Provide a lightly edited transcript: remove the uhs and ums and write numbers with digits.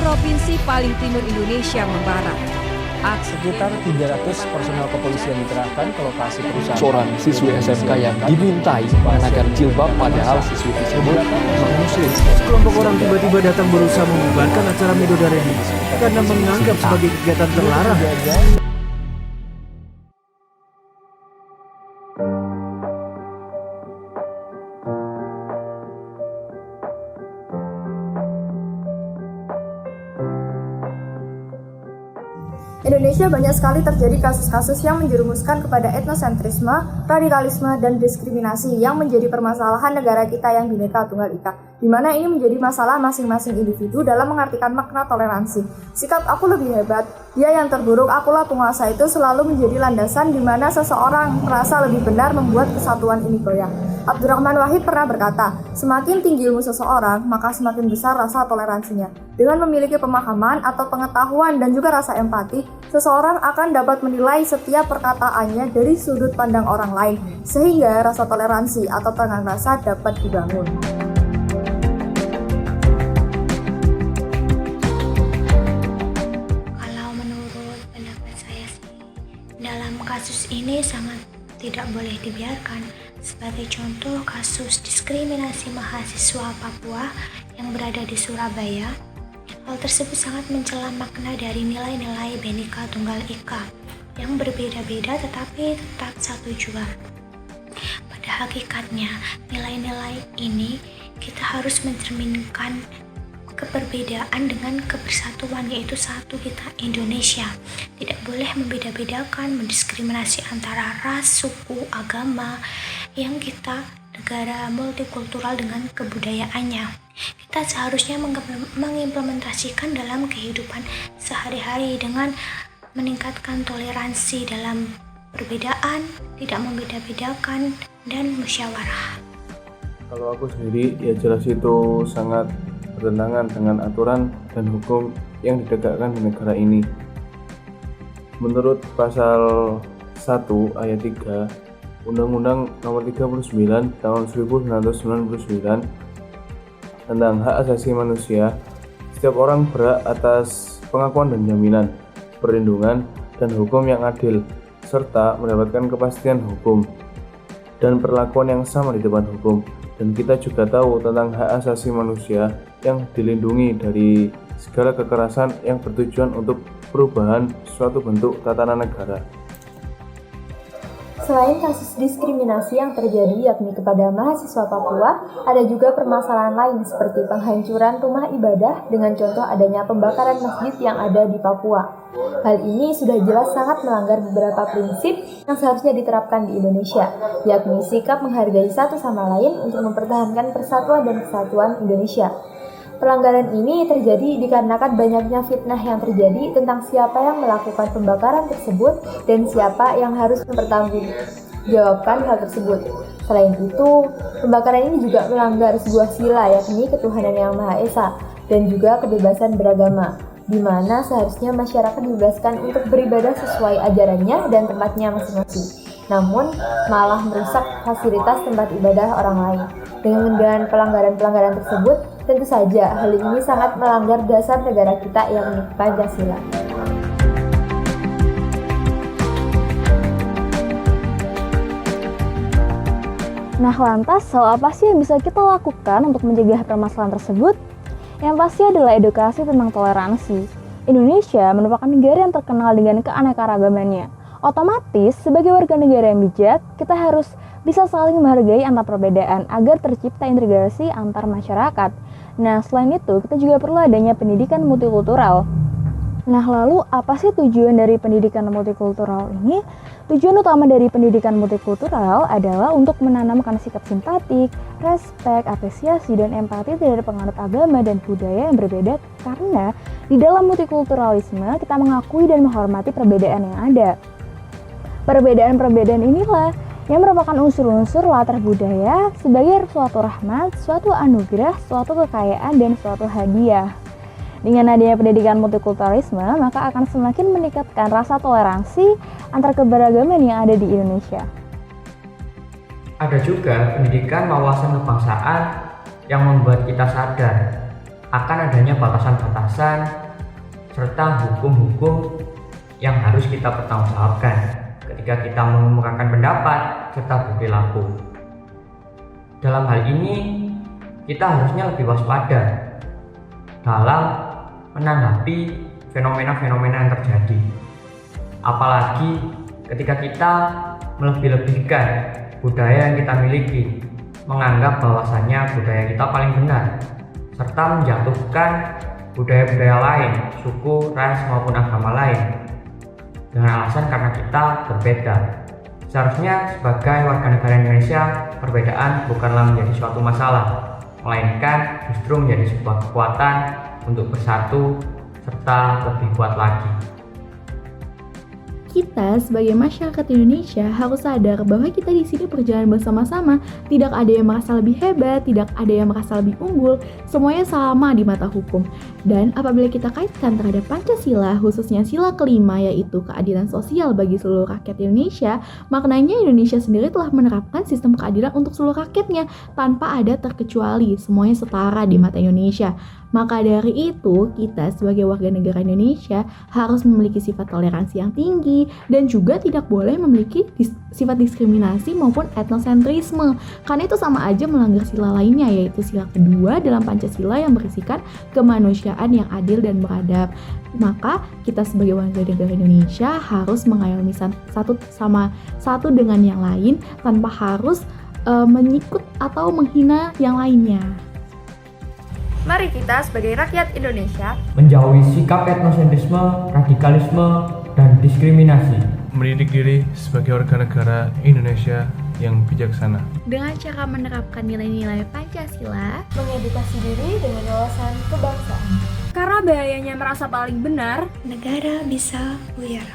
provinsi paling timur Indonesia membara. Sekitar 300 personel kepolisian dikerahkan ke lokasi perusahaan. Seorang siswi SMK yang dimintai mengenakan jilbab padahal siswi tersebut non-muslim. Sekelompok orang tiba-tiba datang berusaha membubarkan acara Midodaren ini karena menganggap sebagai kegiatan terlarang. Indonesia banyak sekali terjadi kasus-kasus yang menjerumuskan kepada etnosentrisme, radikalisme, dan diskriminasi yang menjadi permasalahan negara kita yang Bhinneka Tunggal Ika, di mana ini menjadi masalah masing-masing individu dalam mengartikan makna toleransi. Sikap aku lebih hebat, dia yang terburuk, akulah penguasa itu selalu menjadi landasan di mana seseorang merasa lebih benar membuat kesatuan ini goyah. Abdurrahman Wahid pernah berkata, semakin tinggi ilmu seseorang, maka semakin besar rasa toleransinya. Dengan memiliki pemahaman atau pengetahuan dan juga rasa empati, seseorang akan dapat menilai setiap perkataannya dari sudut pandang orang lain, sehingga rasa toleransi atau tenggang rasa dapat dibangun. Kalau menurut pendapat saya sih, dalam kasus ini sangat tidak boleh dibiarkan. Sebagai contoh kasus diskriminasi mahasiswa Papua yang berada di Surabaya, hal tersebut sangat mencela makna dari nilai-nilai Bhinneka Tunggal Ika yang berbeda-beda tetapi tetap satu jua. Pada hakikatnya, nilai-nilai ini kita harus mencerminkan keberbedaan dengan kebersatuan, yaitu satu kita Indonesia. Tidak boleh membeda-bedakan, mendiskriminasi antara ras, suku, agama, yang kita negara multikultural dengan kebudayaannya. Kita seharusnya mengimplementasikan dalam kehidupan sehari-hari dengan meningkatkan toleransi dalam perbedaan, tidak membeda-bedakan, dan musyawarah. Kalau aku sendiri, ya jelas itu sangat bertentangan dengan aturan dan hukum yang ditegakkan di negara ini. Menurut pasal 1 ayat 3 Undang-Undang Nomor 39 Tahun 1999 tentang hak asasi manusia, setiap orang berhak atas pengakuan dan jaminan, perlindungan, dan hukum yang adil, serta mendapatkan kepastian hukum dan perlakuan yang sama di depan hukum. Dan kita juga tahu tentang hak asasi manusia yang dilindungi dari segala kekerasan yang bertujuan untuk perubahan suatu bentuk tatanan negara. Selain kasus diskriminasi yang terjadi yakni kepada mahasiswa Papua, ada juga permasalahan lain seperti penghancuran rumah ibadah dengan contoh adanya pembakaran masjid yang ada di Papua. Hal ini sudah jelas sangat melanggar beberapa prinsip yang seharusnya diterapkan di Indonesia, yakni sikap menghargai satu sama lain untuk mempertahankan persatuan dan kesatuan Indonesia. Pelanggaran ini terjadi dikarenakan banyaknya fitnah yang terjadi tentang siapa yang melakukan pembakaran tersebut dan siapa yang harus mempertanggungjawabkan hal tersebut. Selain itu, pembakaran ini juga melanggar sebuah sila yakni ketuhanan yang Maha Esa dan juga kebebasan beragama, di mana seharusnya masyarakat dibebaskan untuk beribadah sesuai ajarannya dan tempatnya masing-masing. Namun, malah merusak fasilitas tempat ibadah orang lain. Dengan pelanggaran-pelanggaran tersebut, tentu saja hal ini sangat melanggar dasar negara kita yakni Pancasila. Nah, lantas hal apa sih yang bisa kita lakukan untuk mencegah permasalahan tersebut? Yang pasti adalah edukasi tentang toleransi. Indonesia merupakan negara yang terkenal dengan keanekaragamannya. Otomatis, sebagai warga negara yang bijak, kita harus bisa saling menghargai antar perbedaan agar tercipta integrasi antar masyarakat. Nah, selain itu, kita juga perlu adanya pendidikan multikultural. Nah, lalu apa sih tujuan dari pendidikan multikultural ini? Tujuan utama dari pendidikan multikultural adalah untuk menanamkan sikap simpatik, respek, apresiasi, dan empati terhadap penganut agama dan budaya yang berbeda, karena di dalam multikulturalisme kita mengakui dan menghormati perbedaan yang ada. Perbedaan-perbedaan inilah yang merupakan unsur-unsur latar budaya sebagai suatu rahmat, suatu anugerah, suatu kekayaan, dan suatu hadiah. Dengan adanya pendidikan multikulturalisme, maka akan semakin meningkatkan rasa toleransi antar keberagaman yang ada di Indonesia. Ada juga pendidikan wawasan kebangsaan yang membuat kita sadar akan adanya batasan-batasan serta hukum-hukum yang harus kita pertanggungjawabkan ketika kita mengemukakan pendapat serta berperilaku. Dalam hal ini, kita harusnya lebih waspada dalam menanggapi fenomena-fenomena yang terjadi. Apalagi ketika kita melebih-lebihkan budaya yang kita miliki, menganggap bahwasannya budaya kita paling benar, serta menjatuhkan budaya-budaya lain, suku, ras, maupun agama lain dengan alasan karena kita berbeda. Seharusnya sebagai warga negara Indonesia, perbedaan bukanlah menjadi suatu masalah, melainkan justru menjadi sebuah kekuatan untuk bersatu serta lebih kuat lagi. Kita sebagai masyarakat Indonesia harus sadar bahwa kita di sini berjalan bersama-sama, tidak ada yang merasa lebih hebat, tidak ada yang merasa lebih unggul, semuanya sama di mata hukum. Dan apabila kita kaitkan terhadap Pancasila, khususnya sila kelima yaitu keadilan sosial bagi seluruh rakyat Indonesia, maknanya Indonesia sendiri telah menerapkan sistem keadilan untuk seluruh rakyatnya tanpa ada terkecuali, semuanya setara di mata Indonesia. Maka dari itu, kita sebagai warga negara Indonesia harus memiliki sifat toleransi yang tinggi dan juga tidak boleh memiliki sifat diskriminasi maupun etnosentrisme. Karena itu sama aja melanggar sila lainnya, yaitu sila kedua dalam Pancasila yang berisikan kemanusiaan yang adil dan beradab. Maka kita sebagai warga negara Indonesia harus mengayomi satu dengan yang lain tanpa harus menyikut atau menghina yang lainnya. Mari kita sebagai rakyat Indonesia Menjauhi sikap etnosentrisme, radikalisme, dan diskriminasi. Mendidik diri sebagai warga negara Indonesia yang bijaksana. Dengan cara menerapkan nilai-nilai Pancasila, Mengedukasi diri dengan wawasan kebangsaan. karena bahayanya merasa paling benar. Negara bisa buyar.